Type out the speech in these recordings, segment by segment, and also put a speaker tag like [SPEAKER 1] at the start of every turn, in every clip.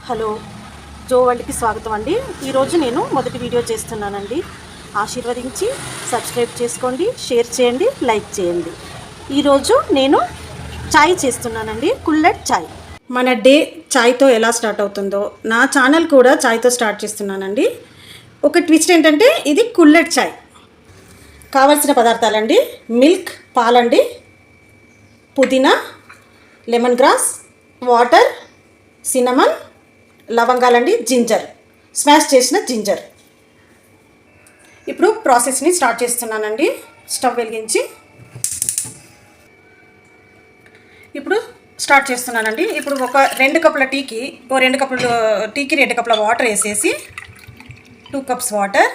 [SPEAKER 1] Hello, జో వరల్డ్కి స్వాగతం అండి. ఈరోజు నేను మొదటి వీడియో చేస్తున్నానండి. ఆశీర్వదించి సబ్స్క్రైబ్ చేసుకోండి, షేర్ చేయండి, లైక్ చేయండి. ఈరోజు నేను చాయ్ చేస్తున్నానండి, కుల్లెట్ చాయ్. మన డే చాయ్తో ఎలా స్టార్ట్ అవుతుందో నా ఛానల్ కూడా చాయ్తో స్టార్ట్ చేస్తున్నానండి. ఒక ట్విస్ట్ ఏంటంటే ఇది కుల్లెట్ చాయ్. కావాల్సిన పదార్థాలండి: మిల్క్, పాలండి, పుదీనా, లెమన్ గ్రాస్, వాటర్, సినమన్, లవంగాలండి, జింజర్, స్మాష్ చేసిన జింజర్. ఇప్పుడు ప్రాసెస్ని స్టార్ట్ చేస్తున్నానండి. స్టవ్ వెలిగించి ఇప్పుడు స్టార్ట్ చేస్తున్నానండి. ఇప్పుడు ఒక 2 కప్పుల టీకి 2 కప్పుల వాటర్ వేసేసి 2 కప్స్ వాటర్,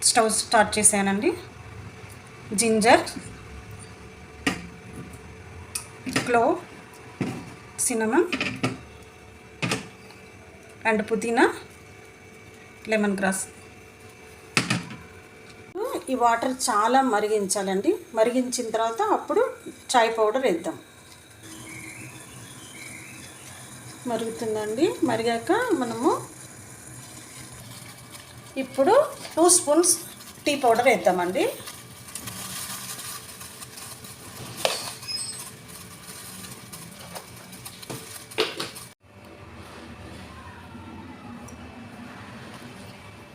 [SPEAKER 1] స్టవ్ స్టార్ట్ చేశానండి. జింజర్, క్లోవ్, సినమన్ అండ్ పుదీనా, లెమన్ గ్రాస్. ఈ వాటర్ చాలా మరిగించాలండి. మరిగించిన తర్వాత అప్పుడు చాయ్ పౌడర్ వేద్దాం. మరుగుతుందండి. మరిగాక మనము ఇప్పుడు 2 స్పూన్స్ టీ పౌడర్ వేద్దామండి.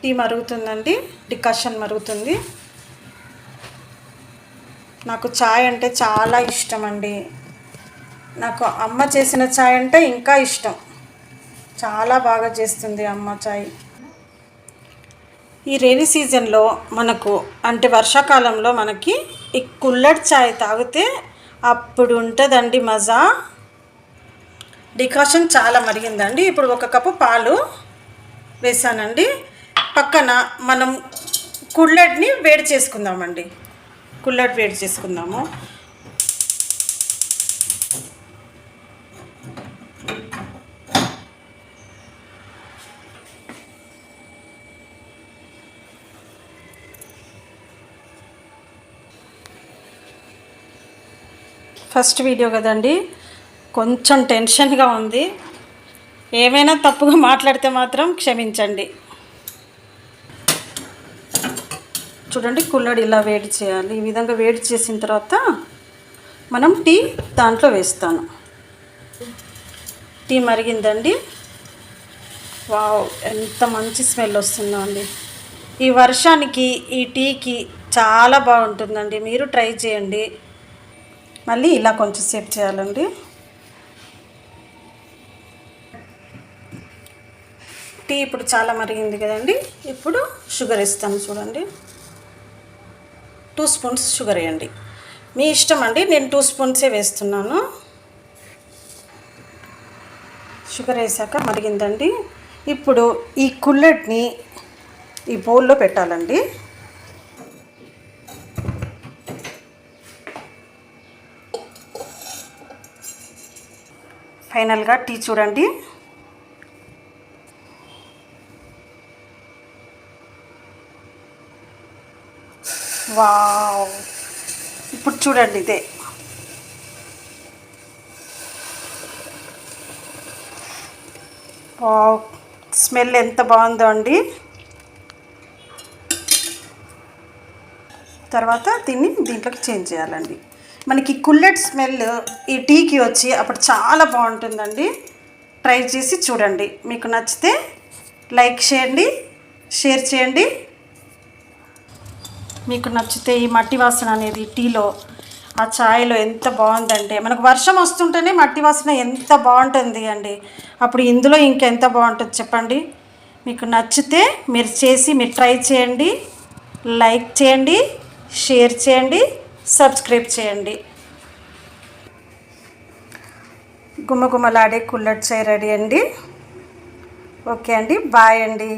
[SPEAKER 1] టీ మరుగుతుందండి, డికాషన్ మరుగుతుంది. నాకు చాయ్ అంటే చాలా ఇష్టం అండి. నాకు అమ్మ చేసిన చాయ్ అంటే ఇంకా ఇష్టం. చాలా బాగా చేస్తుంది అమ్మ చాయ్. ఈ రైనీ సీజన్లో మనకు అంటే వర్షాకాలంలో మనకి ఈ కుల్లెట్ చాయ్ తాగితే అప్పుడు ఉంటుందండి మజా. డికాషన్ చాలా మరిగిందండి. ఇప్పుడు 1 కప్పు పాలు వేసానండి. పక్కన మనం కుల్లెట్ని వేడి చేసుకుందామండి. కుల్లెట్ వేడి చేసుకుందాము. ఫస్ట్ వీడియో కదండి, కొంచెం టెన్షన్గా ఉంది. ఏమైనా తప్పుగా మాట్లాడితే మాత్రం క్షమించండి. చూడండి, కుల్లెట్ ఇలా వేడి చేయాలి. ఈ విధంగా వేడి చేసిన తర్వాత మనం టీ దాంట్లో వేస్తాను. టీ మరిగిందండి. వావ్, ఎంత మంచి స్మెల్ వస్తుందో అండి. ఈ వర్షానికి ఈ టీకి చాలా బాగుంటుందండి. మీరు ట్రై చేయండి. మళ్ళీ ఇలా కొంచెం సేపు చేయాలండి. టీ ఇప్పుడు చాలా మరిగింది కదండి. ఇప్పుడు షుగర్ ఇస్తాను. చూడండి, 2 స్పూన్స్ షుగర్ వేయండి. మీ ఇష్టం అండి, నేను 2 స్పూన్సే వేస్తున్నాను. షుగర్ వేసాక మరిగిందండి. ఇప్పుడు ఈ కుల్లెట్ని ఈ బౌల్లో పెట్టాలండి. ఫైనల్గా టీ చూడండి. వావ్, ఇప్పుడు చూడండి, ఇదే వావ్, స్మెల్ ఎంత బాగుందో అండి. తర్వాత దీంట్లోకి చేంజ్ చేయాలండి. మనకి కుల్లెట్ స్మెల్ ఈ టీకి వచ్చి అప్పుడు చాలా బాగుంటుందండి. ట్రై చేసి చూడండి. మీకు నచ్చితే లైక్ చేయండి, షేర్ చేయండి. మీకు నచ్చితే ఈ మట్టి వాసన అనేది టీలో, ఆ ఛాయ్లో ఎంత బాగుందంటే, మనకు వర్షం వస్తుంటేనే మట్టి వాసన ఎంత బాగుంటుంది అండి. అప్పుడు ఇందులో ఇంకెంత బాగుంటుంది చెప్పండి. మీకు నచ్చితే మీరు ట్రై చేయండి, లైక్ చేయండి, షేర్ చేయండి, సబ్స్క్రైబ్ చేయండి. గుమగుమలాడే కుల్లెట్ చాయ్ రెడీ అండి. ఓకే అండి, బాయ్ అండి.